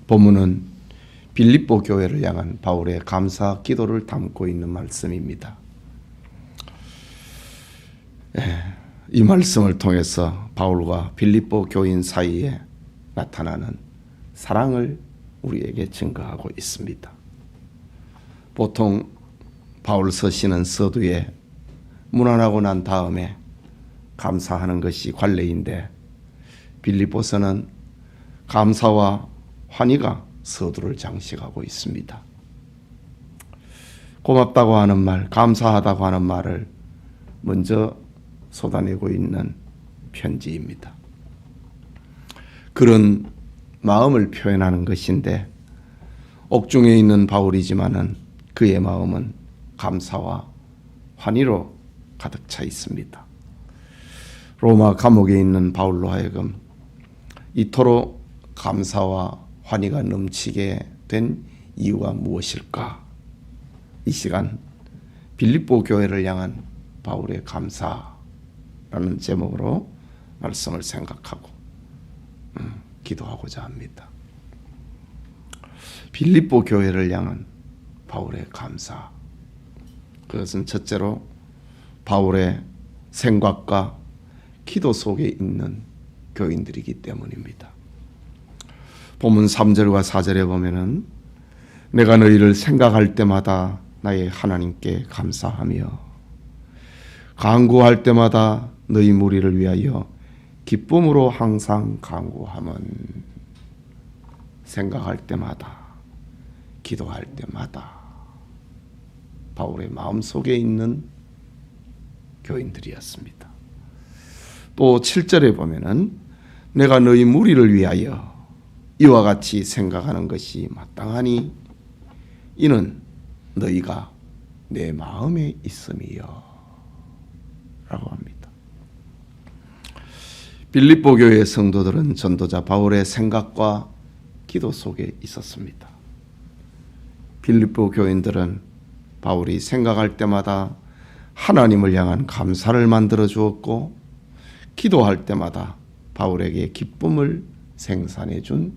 본문은 빌립보 교회를 향한 바울의 감사 기도를 담고 있는 말씀입니다. 이 말씀을 통해서 바울과 빌립보 교인 사이에 나타나는 사랑을 우리에게 증거하고 있습니다. 보통 바울 서신은 서두에 문안하고 난 다음에 감사하는 것이 관례인데 빌립보서는 감사와 환희가 서두를 장식하고 있습니다. 고맙다고 하는 말, 감사하다고 하는 말을 먼저 쏟아내고 있는 편지입니다. 그런 마음을 표현하는 것인데 옥중에 있는 바울이지만은 그의 마음은 감사와 환희로 가득 차 있습니다. 로마 감옥에 있는 바울로 하여금 이토록 감사와 환희가 넘치게 된 이유가 무엇일까? 이 시간 빌립보 교회를 향한 바울의 감사라는 제목으로 말씀을 생각하고 기도하고자 합니다. 빌립보 교회를 향한 바울의 감사. 그것은 첫째로 바울의 생각과 기도 속에 있는 교인들이기 때문입니다. 본문 3절과 4절에 보면은 내가 너희를 생각할 때마다 나의 하나님께 감사하며 간구할 때마다 너희 무리를 위하여 기쁨으로 항상 간구함은 생각할 때마다 기도할 때마다 바울의 마음속에 있는 교인들이었습니다. 또 7절에 보면은 내가 너희 무리를 위하여 이와 같이 생각하는 것이 마땅하니 이는 너희가 내 마음에 있음이요 라고 합니다. 빌립보 교회의 성도들은 전도자 바울의 생각과 기도 속에 있었습니다. 빌립보 교인들은 바울이 생각할 때마다 하나님을 향한 감사를 만들어 주었고 기도할 때마다 바울에게 기쁨을 생산해 준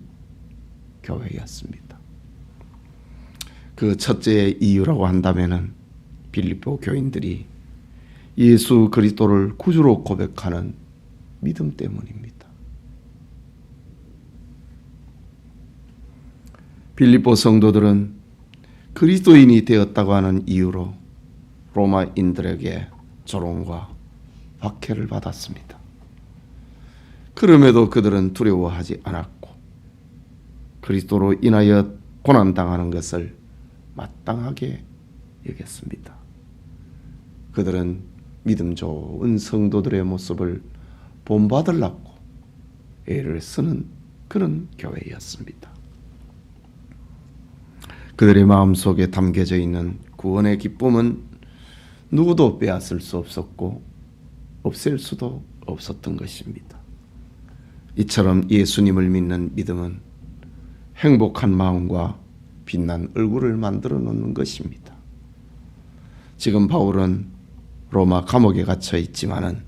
교회였습니다. 그 첫째 이유라고 한다면은 빌립보 교인들이 예수 그리스도를 구주로 고백하는 믿음 때문입니다. 빌립보 성도들은 그리스도인이 되었다고 하는 이유로 로마인들에게 조롱과 박해를 받았습니다. 그럼에도 그들은 두려워하지 않았고 그리스도로 인하여 고난당하는 것을 마땅하게 여겼습니다. 그들은 믿음 좋은 성도들의 모습을 본받으려고 애를 쓰는 그런 교회였습니다. 그들의 마음속에 담겨져 있는 구원의 기쁨은 누구도 빼앗을 수 없었고 없앨 수도 없었던 것입니다. 이처럼 예수님을 믿는 믿음은 행복한 마음과 빛난 얼굴을 만들어 놓는 것입니다. 지금 바울은 로마 감옥에 갇혀 있지만은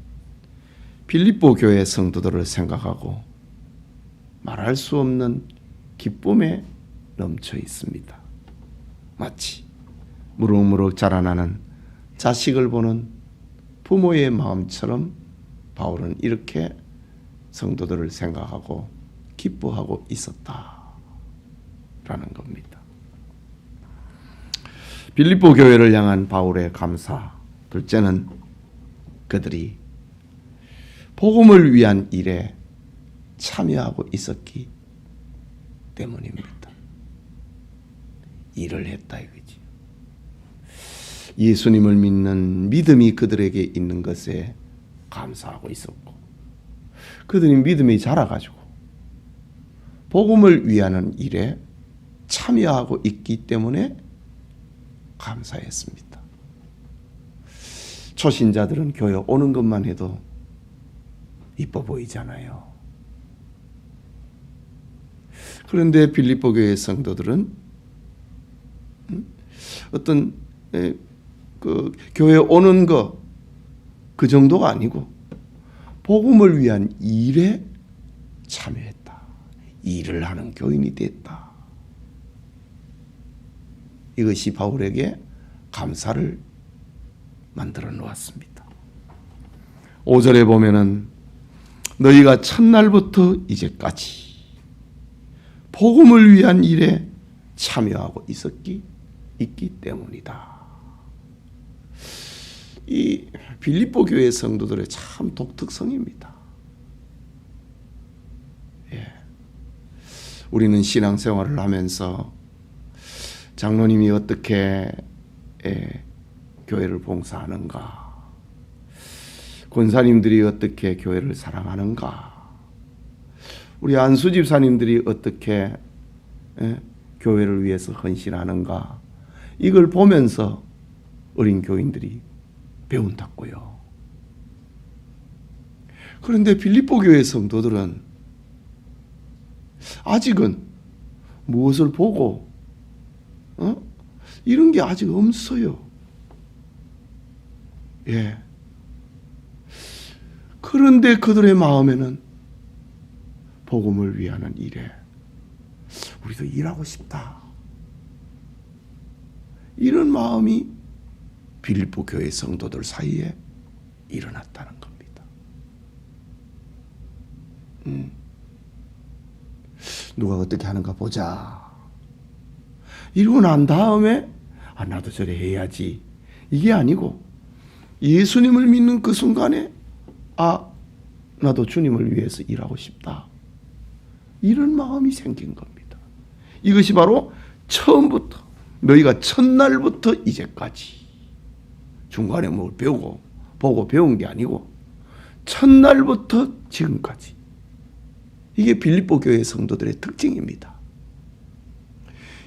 빌립보 교회 성도들을 생각하고 말할 수 없는 기쁨에 넘쳐 있습니다. 마치 무럭무럭 자라나는 자식을 보는 부모의 마음처럼 바울은 이렇게 성도들을 생각하고 기뻐하고 있었다라는 겁니다. 빌립보 교회를 향한 바울의 감사, 둘째는 그들이 복음을 위한 일에 참여하고 있었기 때문입니다. 일을 했다 이거지. 예수님을 믿는 믿음이 그들에게 있는 것에 감사하고 있었고 그들이 믿음이 자라가지고 복음을 위하는 일에 참여하고 있기 때문에 감사했습니다. 초신자들은 교회 오는 것만 해도 이뻐 보이잖아요. 그런데 빌립보 교회 성도들은 어떤 그 교회 오는 거 그 정도가 아니고 복음을 위한 일에 참여했다. 일을 하는 교인이 됐다. 이것이 바울에게 감사를 만들어 놓았습니다. 5절에 보면은 너희가 첫날부터 이제까지 복음을 위한 일에 참여하고 있기 때문이다. 이 빌립보 교회 성도들의 참 독특성입니다. 우리는 신앙생활을 하면서 장로님이 어떻게 교회를 봉사하는가, 권사님들이 어떻게 교회를 사랑하는가, 우리 안수 집사님들이 어떻게 교회를 위해서 헌신하는가, 이걸 보면서 어린 교인들이 배운다고요. 그런데 빌립보 교회 성도들은 아직은 무엇을 보고 이런 게 아직 없어요. 예. 그런데 그들의 마음에는 복음을 위하는 일에 우리도 일하고 싶다, 이런 마음이 빌립보 교회 성도들 사이에 일어났다는 겁니다. 누가 어떻게 하는가 보자. 이러고 난 다음에 나도 저래 해야지, 이게 아니고 예수님을 믿는 그 순간에 나도 주님을 위해서 일하고 싶다, 이런 마음이 생긴 겁니다. 이것이 바로 처음부터, 너희가 첫날부터 이제까지, 중간에 뭘 보고 배운 게 아니고 첫날부터 지금까지, 이게 빌립보 교회 성도들의 특징입니다.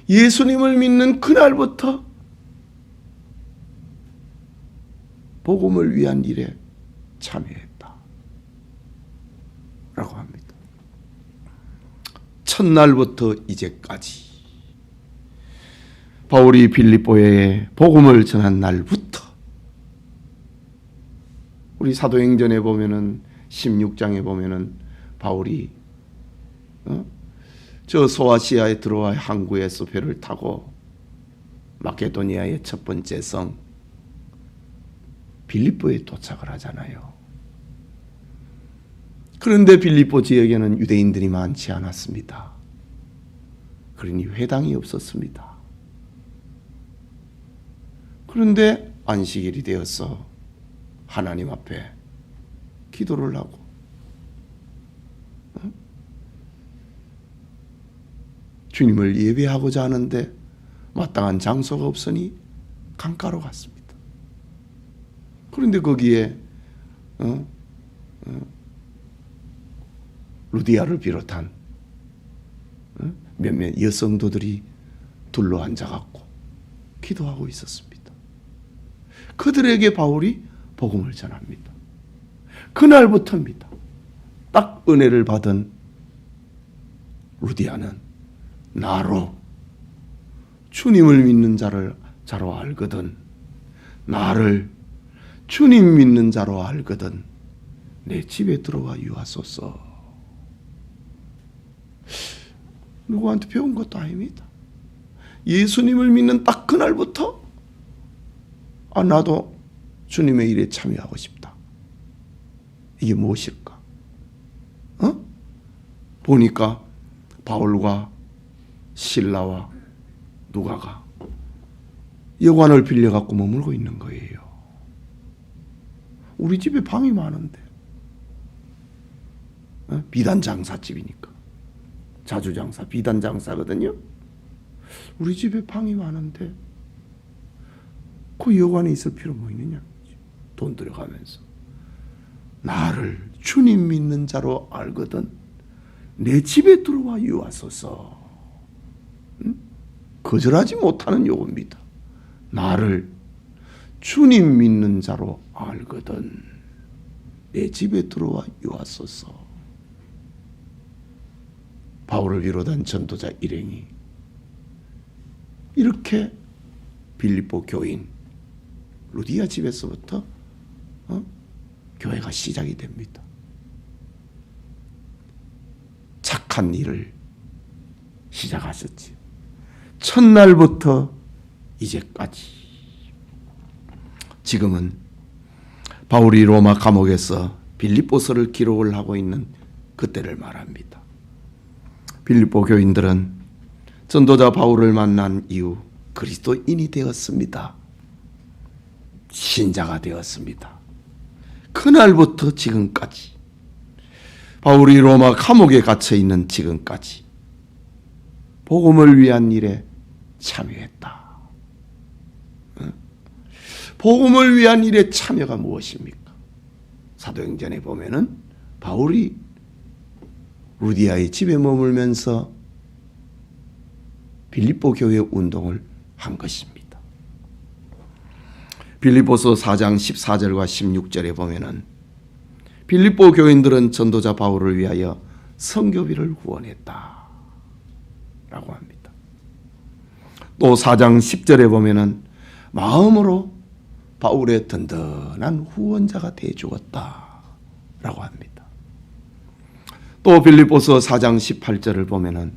예수님을 믿는 그날부터 복음을 위한 일에 참여했다 라고 합니다. 첫날부터 이제까지, 바울이 빌립보에 복음을 전한 날부터, 우리 사도행전에 보면은 16장에 보면은 바울이 저 소아시아에 들어와 항구에서 배를 타고 마케도니아의 첫 번째 성 빌립보에 도착을 하잖아요. 그런데 빌립보 지역에는 유대인들이 많지 않았습니다. 그러니 회당이 없었습니다. 그런데 안식일이 되어서 하나님 앞에 기도를 하고 주님을 예배하고자 하는데 마땅한 장소가 없으니 강가로 갔습니다. 그런데 거기에 루디아를 비롯한 몇몇 여성도들이 둘러 앉아갖고 기도하고 있었습니다. 그들에게 바울이 복음을 전합니다. 그날부터입니다. 딱 은혜를 받은 루디아는 나로 주님을 믿는 자로 알거든, 나를 주님 믿는 자로 알거든 내 집에 들어와 유하소서. 누구한테 배운 것도 아닙니다. 예수님을 믿는 딱 그날부터 나도 주님의 일에 참여하고 싶다. 이게 무엇일까? 보니까 바울과 실라와 누가가 여관을 빌려갖고 머물고 있는 거예요. 우리 집에 방이 많은데, 비단 장사집이니까, 자주 장사, 비단 장사거든요. 우리 집에 방이 많은데 그 여관에 있을 필요 뭐 있느냐. 돈 들여가면서 나를 주님 믿는 자로 알거든 내 집에 들어와 유하소서. 거절하지 못하는 요구입니다. 나를 주님 믿는 자로 알거든 내 집에 들어와 유하소서. 바울을 비롯한 전도자 일행이 이렇게 빌립보 교인 루디아 집에서부터 교회가 시작이 됩니다. 착한 일을 시작하셨지. 첫날부터 이제까지. 지금은 바울이 로마 감옥에서 빌립보서를 기록을 하고 있는 그때를 말합니다. 빌립보 교인들은 전도자 바울을 만난 이후 그리스도인이 되었습니다. 신자가 되었습니다. 그날부터 지금까지, 바울이 로마 감옥에 갇혀 있는 지금까지 복음을 위한 일에 참여했다. 복음을 위한 일의 참여가 무엇입니까? 사도행전에 보면은 바울이 루디아의 집에 머물면서 빌립보 교회 운동을 한 것입니다. 빌립보서 4장 14절과 16절에 보면은 빌립보 교인들은 전도자 바울을 위하여 선교비를 후원했다 라고 합니다. 또 4장 10절에 보면은 마음으로 바울의 든든한 후원자가 되어 주었다 라고 합니다. 또 빌립보서 4장 18절을 보면은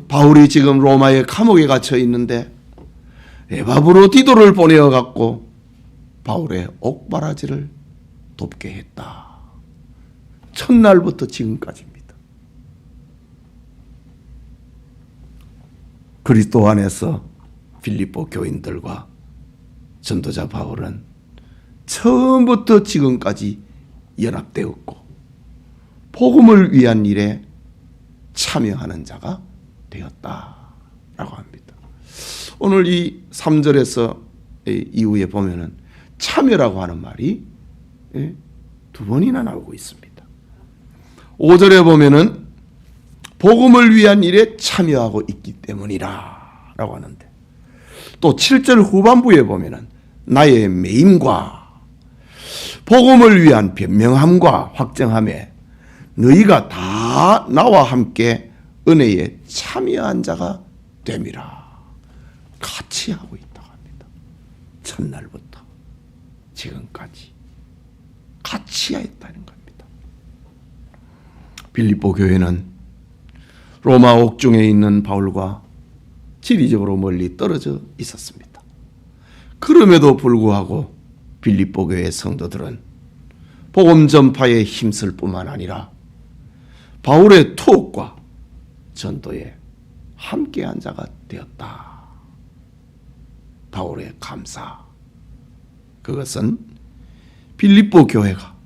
바울이 지금 로마의 감옥에 갇혀 있는데 에바브로디도를 보내어 갖고 바울의 옥바라지를 돕게 했다. 첫날부터 지금까지입니다. 그리스도 안에서 빌립보 교인들과 전도자 바울은 처음부터 지금까지 연합되었고 복음을 위한 일에 참여하는 자가 되었다라고 합니다. 오늘 이 3절에서 이후에 보면은 참여라고 하는 말이 두 번이나 나오고 있습니다. 5절에 보면은 복음을 위한 일에 참여하고 있기 때문이라 라고 하는데, 또 7절 후반부에 보면은 나의 매임과 복음을 위한 변명함과 확정함에 너희가 다 나와 함께 은혜에 참여한 자가 됨이라. 같이 하고 있다고 합니다. 첫날부터 지금까지 같이 했다는 겁니다. 빌립보 교회는 로마 옥중에 있는 바울과 지리적으로 멀리 떨어져 있었습니다. 그럼에도 불구하고 빌립보 교회 성도들은 복음 전파에 힘쓸 뿐만 아니라 바울의 투옥과 전도에 함께한 자가 되었다. 바울의 감사, 그것은 빌립보 교회가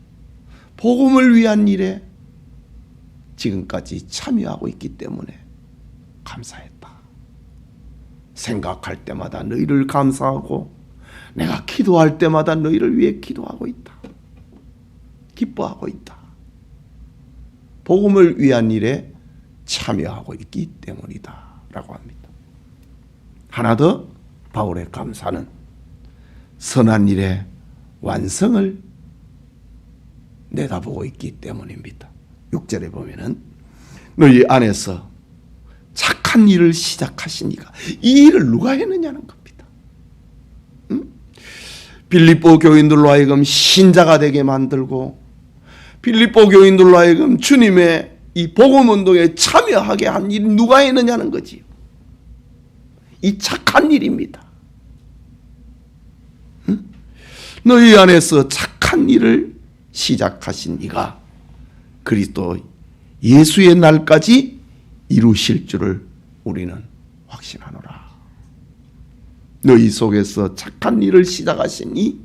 복음을 위한 일에 지금까지 참여하고 있기 때문에 감사했다. 생각할 때마다 너희를 감사하고 내가 기도할 때마다 너희를 위해 기도하고 있다. 기뻐하고 있다. 복음을 위한 일에 참여하고 있기 때문이다 라고 합니다. 하나 더, 바울의 감사는 선한 일의 완성을 내다보고 있기 때문입니다. 6절에 보면은 너희 안에서 착한 일을 시작하시니까 이 일을 누가 했느냐는 겁니다. 빌립보 교인들로 하여금 신자가 되게 만들고 빌립보 교인들로 하여금 주님의 이 복음 운동에 참여하게 한 일이 누가 했느냐는 거지요. 이 착한 일입니다. 너희 안에서 착한 일을 시작하신 이가 그리스도 예수의 날까지 이루실 줄을 우리는 확신하노라. 너희 속에서 착한 일을 시작하신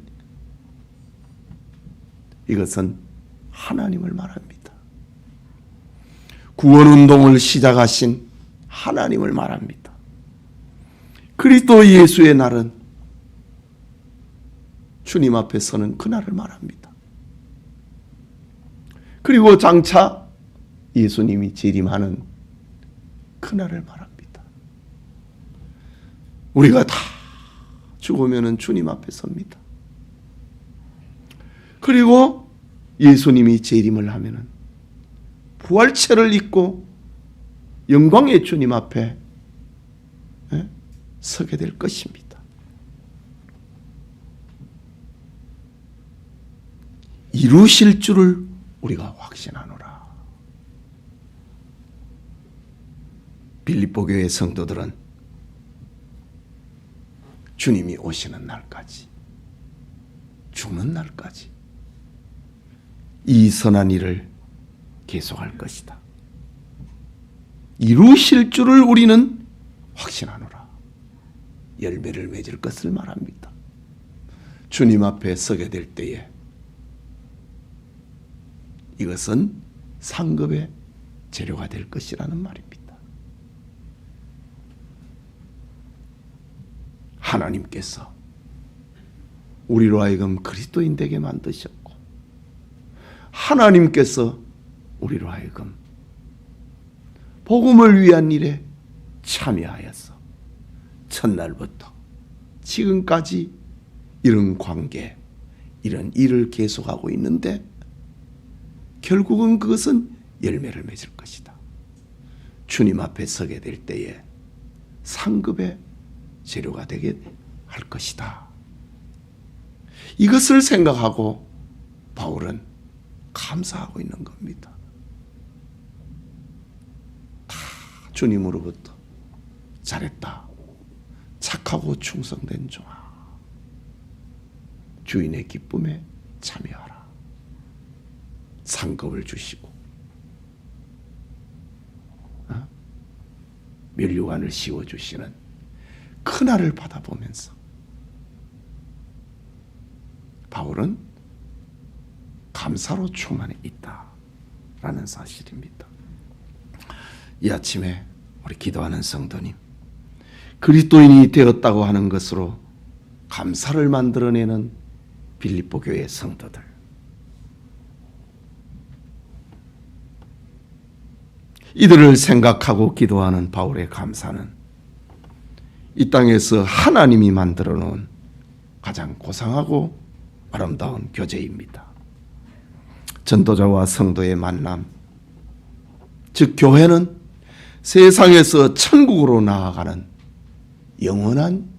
이것은 하나님을 말합니다. 구원운동을 시작하신 하나님을 말합니다. 그리스도 예수의 날은 주님 앞에 서는 그날을 말합니다. 그리고 장차 예수님이 재림하는 그날을 말합니다. 우리가 다 죽으면 주님 앞에 섭니다. 그리고 예수님이 재림을 하면 부활체를 입고 영광의 주님 앞에 서게 될 것입니다. 이루실 줄을 우리가 확신하노라. 빌립보 교회 성도들은 주님이 오시는 날까지, 죽는 날까지 이 선한 일을 계속할 것이다. 이루실 줄을 우리는 확신하노라. 열매를 맺을 것을 말합니다. 주님 앞에 서게 될 때에 이것은 상급의 재료가 될 것이라는 말입니다. 하나님께서 우리로 하여금 그리스도인 되게 만드셨고, 하나님께서 우리로 하여금 복음을 위한 일에 참여하여서 첫날부터 지금까지 이런 관계, 이런 일을 계속하고 있는데 결국은 그것은 열매를 맺을 것이다. 주님 앞에 서게 될 때에 상급의 재료가 되게 할 것이다. 이것을 생각하고 바울은 감사하고 있는 겁니다. 다 주님으로부터 잘했다, 착하고 충성된 종아, 주인의 기쁨에 참여하라. 상급을 주시고 면류관을 씌워주시는 큰알을 받아보면서 바울은 감사로 충만해 있다라는 사실입니다. 이 아침에 우리 기도하는 성도님, 그리스도인이 되었다고 하는 것으로 감사를 만들어내는 빌립보 교회 성도들, 이들을 생각하고 기도하는 바울의 감사는 이 땅에서 하나님이 만들어 놓은 가장 고상하고 아름다운 교제입니다. 전도자와 성도의 만남, 즉 교회는 세상에서 천국으로 나아가는 영원한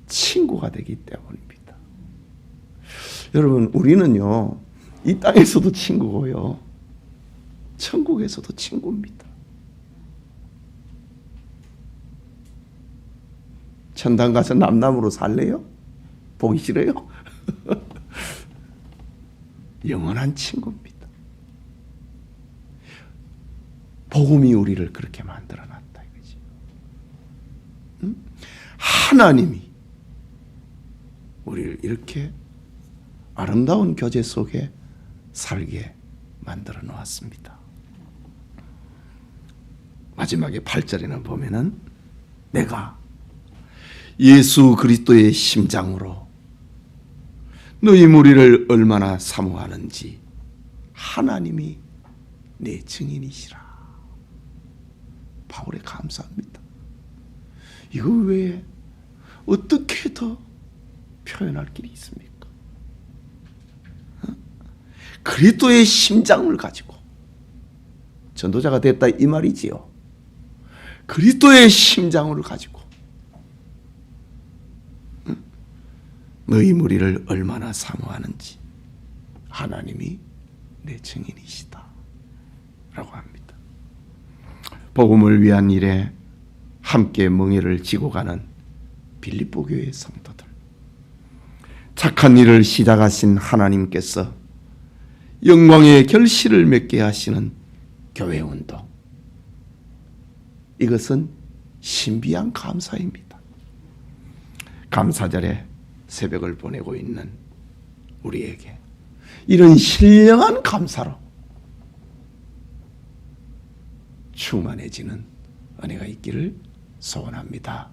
친구가 되기 때문입니다. 여러분, 우리는요, 이 땅에서도 친구고요, 천국에서도 친구입니다. 천당 가서 남남으로 살래요? 보기 싫어요? 영원한 친구입니다. 복음이 우리를 그렇게 만들어놨다 이거지. 하나님이 우리를 이렇게 아름다운 교제 속에 살게 만들어 놓았습니다. 마지막에 8절에는 보면은 내가 예수 그리스도의 심장으로 너희 무리를 얼마나 사모하는지 하나님이 내 증인이시라. 바울의 감사합니다. 이거 외에 어떻게 더 표현할 길이 있습니까? 그리스도의 심장을 가지고 전도자가 됐다 이 말이지요. 그리스도의 심장을 가지고 너희 무리를 얼마나 사모하는지 하나님이 내 증인이시다 라고 합니다. 복음을 위한 일에 함께 멍에를 지고 가는 빌립보 교회의 성도들, 착한 일을 시작하신 하나님께서 영광의 결실을 맺게 하시는 교회 운동, 이것은 신비한 감사입니다. 감사절에 새벽을 보내고 있는 우리에게 이런 신령한 감사로 충만해지는 은혜가 있기를 소원합니다.